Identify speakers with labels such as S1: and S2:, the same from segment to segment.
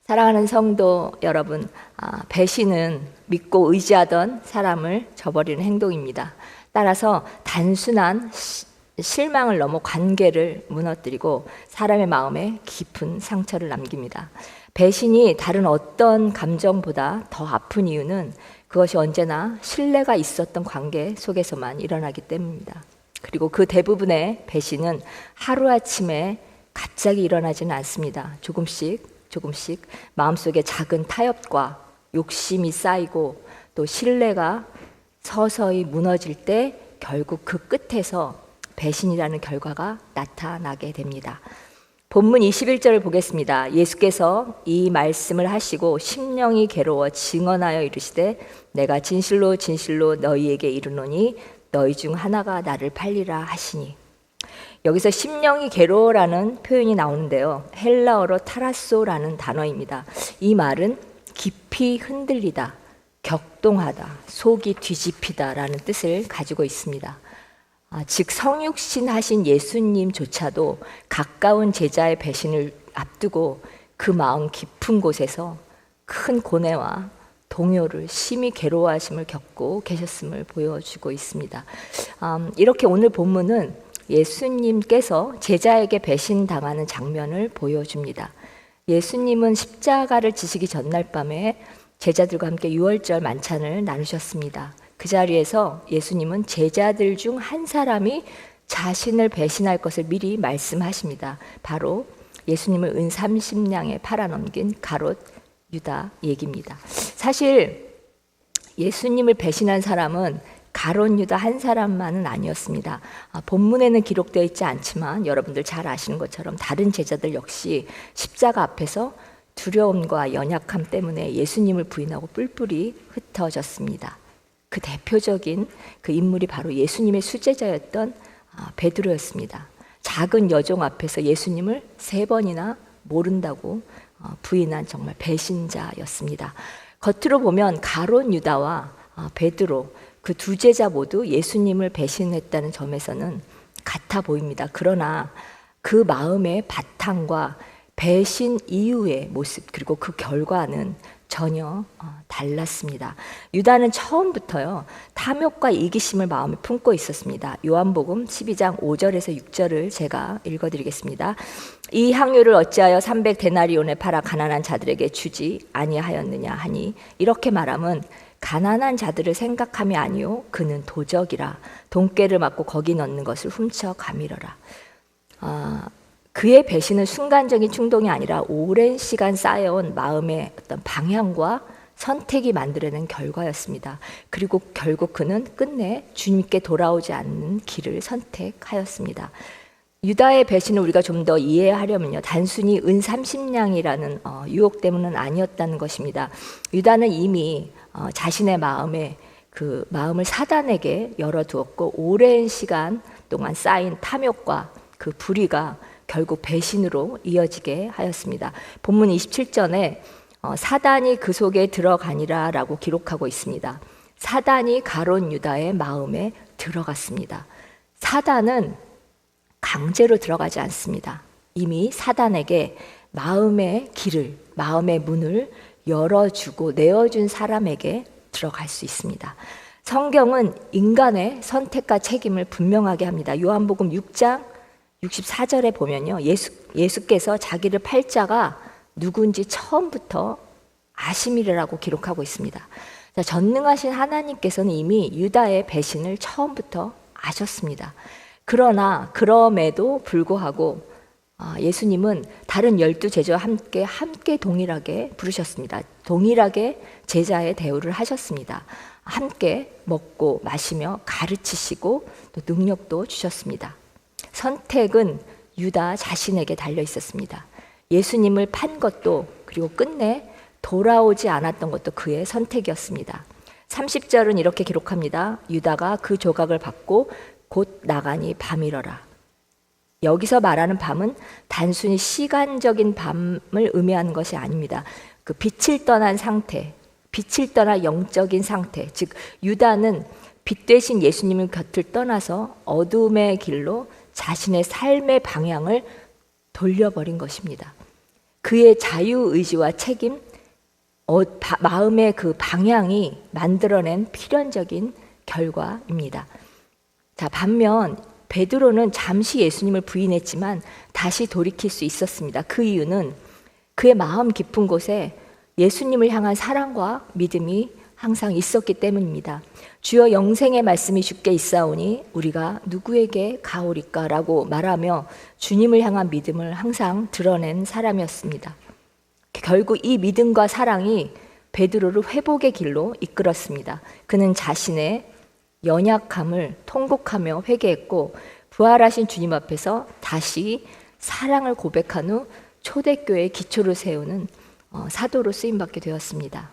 S1: 사랑하는 성도 여러분, 배신은 믿고 의지하던 사람을 저버리는 행동입니다. 따라서 단순한 실망을 넘어 관계를 무너뜨리고 사람의 마음에 깊은 상처를 남깁니다. 배신이 다른 어떤 감정보다 더 아픈 이유는 그것이 언제나 신뢰가 있었던 관계 속에서만 일어나기 때문입니다. 그리고 그 대부분의 배신은 하루아침에 갑자기 일어나지는 않습니다. 조금씩 마음속에 작은 타협과 욕심이 쌓이고 또 신뢰가 서서히 무너질 때 결국 그 끝에서 배신이라는 결과가 나타나게 됩니다. 본문 21절을 보겠습니다. 예수께서 이 말씀을 하시고 심령이 괴로워 증언하여 이르시되 내가 진실로 진실로 너희에게 이르노니 너희 중 하나가 나를 팔리라 하시니. 여기서 심령이 괴로워라는 표현이 나오는데요. 헬라어로 타라소라는 단어입니다. 이 말은 깊이 흔들리다, 격동하다, 속이 뒤집히다라는 뜻을 가지고 있습니다. 즉 성육신 하신 예수님조차도 가까운 제자의 배신을 앞두고 그 마음 깊은 곳에서 큰 고뇌와 동요를 심히 괴로워하심을 겪고 계셨음을 보여주고 있습니다. 이렇게 오늘 본문은 예수님께서 제자에게 배신당하는 장면을 보여줍니다. 예수님은 십자가를 지시기 전날 밤에 제자들과 함께 유월절 만찬을 나누셨습니다. 그 자리에서 예수님은 제자들 중 한 사람이 자신을 배신할 것을 미리 말씀하십니다. 바로 예수님을 은 30냥에 팔아넘긴 가롯 유다 얘기입니다. 사실 예수님을 배신한 사람은 가롯 유다 한 사람만은 아니었습니다. 본문에는 기록되어 있지 않지만 여러분들 잘 아시는 것처럼 다른 제자들 역시 십자가 앞에서 두려움과 연약함 때문에 예수님을 부인하고 뿔뿔이 흩어졌습니다. 그 대표적인 그 인물이 바로 예수님의 수제자였던 베드로였습니다. 작은 여종 앞에서 예수님을 3번이나 모른다고 부인한 정말 배신자였습니다. 겉으로 보면 가롯 유다와 베드로 그 두 제자 모두 예수님을 배신했다는 점에서는 같아 보입니다. 그러나 그 마음의 바탕과 배신 이후의 모습 그리고 그 결과는 전혀 달랐습니다. 유다는 처음부터요 탐욕과 이기심을 마음에 품고 있었습니다. 요한복음 12장 5절에서 6절을 제가 읽어드리겠습니다. 이 향유를 어찌하여 300데나리온에 팔아 가난한 자들에게 주지 아니하였느냐 하니 이렇게 말함은 가난한 자들을 생각함이 아니요 그는 도적이라 돈꾀를 맞고 거기 넣는 것을 훔쳐 가밀어라. 그의 배신은 순간적인 충동이 아니라 오랜 시간 쌓여온 마음의 어떤 방향과 선택이 만들어낸 결과였습니다. 그리고 결국 그는 끝내 주님께 돌아오지 않는 길을 선택하였습니다. 유다의 배신을 우리가 좀 더 이해하려면요 단순히 은 30냥이라는 유혹 때문은 아니었다는 것입니다. 유다는 이미 자신의 그 마음을 사단에게 열어두었고 오랜 시간 동안 쌓인 탐욕과 그 불의가 결국 배신으로 이어지게 하였습니다. 본문 27절에 사단이 그 속에 들어가니라 라고 기록하고 있습니다. 사단이 가롯 유다의 마음에 들어갔습니다. 사단은 강제로 들어가지 않습니다. 이미 사단에게 마음의 길을, 마음의 문을 열어주고 내어준 사람에게 들어갈 수 있습니다. 성경은 인간의 선택과 책임을 분명하게 합니다. 요한복음 6장 64절에 보면요 예수께서 자기를 팔 자가 누군지 처음부터 아심이라고 기록하고 있습니다. 전능하신 하나님께서는 이미 유다의 배신을 처음부터 아셨습니다. 그러나 그럼에도 불구하고 예수님은 다른 12제자와 함께 동일하게 부르셨습니다. 동일하게 제자의 대우를 하셨습니다. 함께 먹고 마시며 가르치시고 또 능력도 주셨습니다. 선택은 유다 자신에게 달려 있었습니다. 예수님을 판 것도 그리고 끝내 돌아오지 않았던 것도 그의 선택이었습니다. 30절은 이렇게 기록합니다. 유다가 그 조각을 받고 곧 나가니 밤이러라. 여기서 말하는 밤은 단순히 시간적인 밤을 의미하는 것이 아닙니다. 그 빛을 떠난 상태, 빛을 떠나 영적인 상태, 즉 유다는 빛 대신 예수님의 곁을 떠나서 어둠의 길로 자신의 삶의 방향을 돌려버린 것입니다. 그의 자유의지와 책임, 마음의 그 방향이 만들어낸 필연적인 결과입니다. 자, 반면 베드로는 잠시 예수님을 부인했지만 다시 돌이킬 수 있었습니다. 그 이유는 그의 마음 깊은 곳에 예수님을 향한 사랑과 믿음이 항상 있었기 때문입니다. 주여 영생의 말씀이 주께 있사오니 우리가 누구에게 가오리까? 라고 말하며 주님을 향한 믿음을 항상 드러낸 사람이었습니다. 결국 이 믿음과 사랑이 베드로를 회복의 길로 이끌었습니다. 그는 자신의 연약함을 통곡하며 회개했고 부활하신 주님 앞에서 다시 사랑을 고백한 후 초대교회의 기초를 세우는 사도로 쓰임받게 되었습니다.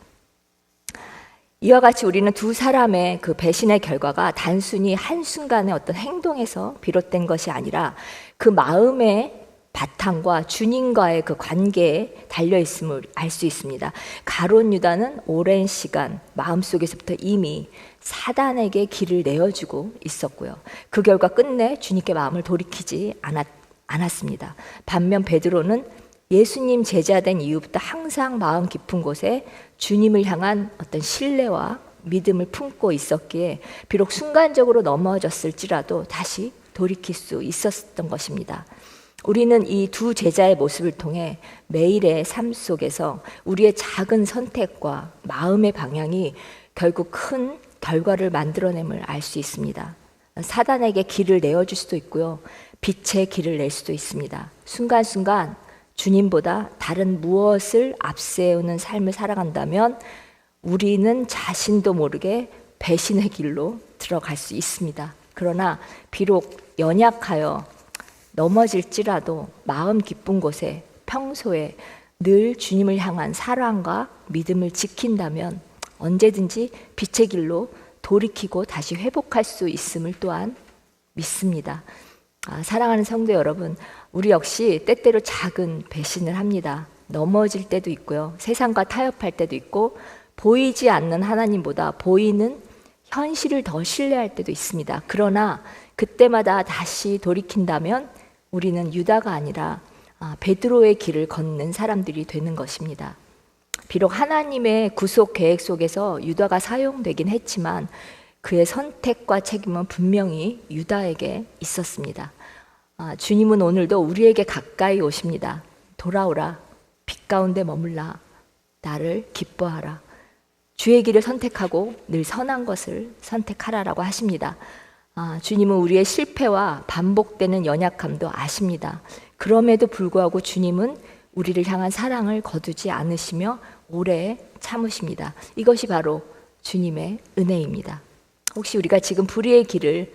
S1: 이와 같이 우리는 두 사람의 그 배신의 결과가 단순히 한순간의 어떤 행동에서 비롯된 것이 아니라 그 마음의 바탕과 주님과의 그 관계에 달려있음을 알 수 있습니다. 가룟 유다는 오랜 시간 마음속에서부터 이미 사단에게 길을 내어주고 있었고요. 그 결과 끝내 주님께 마음을 돌이키지 않았습니다. 반면 베드로는 예수님 제자된 이후부터 항상 마음 깊은 곳에 주님을 향한 어떤 신뢰와 믿음을 품고 있었기에 비록 순간적으로 넘어졌을지라도 다시 돌이킬 수 있었던 것입니다. 우리는 이 두 제자의 모습을 통해 매일의 삶 속에서 우리의 작은 선택과 마음의 방향이 결국 큰 결과를 만들어냄을 알 수 있습니다. 사단에게 길을 내어줄 수도 있고요. 빛의 길을 낼 수도 있습니다. 순간순간 주님보다 다른 무엇을 앞세우는 삶을 살아간다면 우리는 자신도 모르게 배신의 길로 들어갈 수 있습니다. 그러나 비록 연약하여 넘어질지라도 마음 깊은 곳에 평소에 늘 주님을 향한 사랑과 믿음을 지킨다면 언제든지 빛의 길로 돌이키고 다시 회복할 수 있음을 또한 믿습니다. 사랑하는 성도 여러분, 우리 역시 때때로 작은 배신을 합니다. 넘어질 때도 있고요. 세상과 타협할 때도 있고 보이지 않는 하나님보다 보이는 현실을 더 신뢰할 때도 있습니다. 그러나 그때마다 다시 돌이킨다면 우리는 유다가 아니라 베드로의 길을 걷는 사람들이 되는 것입니다. 비록 하나님의 구속 계획 속에서 유다가 사용되긴 했지만 그의 선택과 책임은 분명히 유다에게 있었습니다. 주님은 오늘도 우리에게 가까이 오십니다. 돌아오라, 빛 가운데 머물라, 나를 기뻐하라. 주의 길을 선택하고 늘 선한 것을 선택하라라고 하십니다. 주님은 우리의 실패와 반복되는 연약함도 아십니다. 그럼에도 불구하고 주님은 우리를 향한 사랑을 거두지 않으시며 오래 참으십니다. 이것이 바로 주님의 은혜입니다. 혹시 우리가 지금 불의의 길을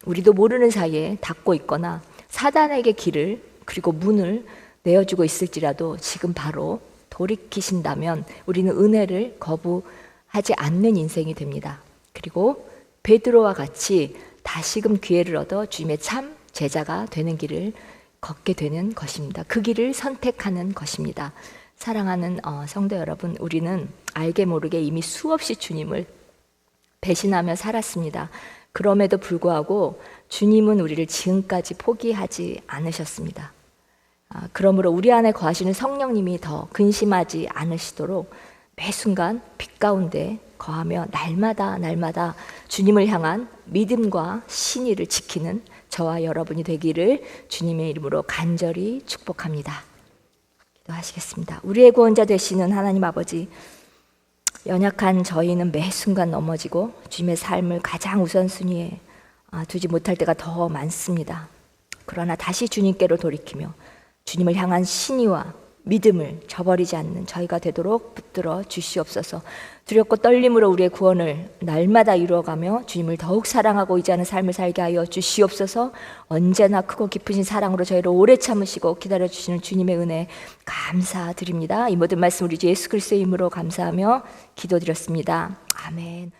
S1: 우리도 모르는 사이에 닫고 있거나 사단에게 길을 그리고 문을 내어주고 있을지라도 지금 바로 돌이키신다면 우리는 은혜를 거부하지 않는 인생이 됩니다. 그리고 베드로와 같이 다시금 기회를 얻어 주님의 참 제자가 되는 길을 걷게 되는 것입니다. 그 길을 선택하는 것입니다. 사랑하는 성도 여러분, 우리는 알게 모르게 이미 수없이 주님을 배신하며 살았습니다. 그럼에도 불구하고 주님은 우리를 지금까지 포기하지 않으셨습니다. 그러므로 우리 안에 거하시는 성령님이 더 근심하지 않으시도록 매 순간 빛 가운데 거하며 날마다 주님을 향한 믿음과 신의를 지키는 저와 여러분이 되기를 주님의 이름으로 간절히 축복합니다. 기도하시겠습니다. 우리의 구원자 되시는 하나님 아버지, 연약한 저희는 매 순간 넘어지고 주님의 삶을 가장 우선순위에 두지 못할 때가 더 많습니다. 그러나 다시 주님께로 돌이키며 주님을 향한 신의와 믿음을 저버리지 않는 저희가 되도록 붙들어 주시옵소서. 두렵고 떨림으로 우리의 구원을 날마다 이루어가며 주님을 더욱 사랑하고 의지하는 삶을 살게 하여 주시옵소서. 언제나 크고 깊으신 사랑으로 저희를 오래 참으시고 기다려주시는 주님의 은혜 감사드립니다. 이 모든 말씀 우리 주 예수 그리스도의 이름으로 감사하며 기도드렸습니다. 아멘.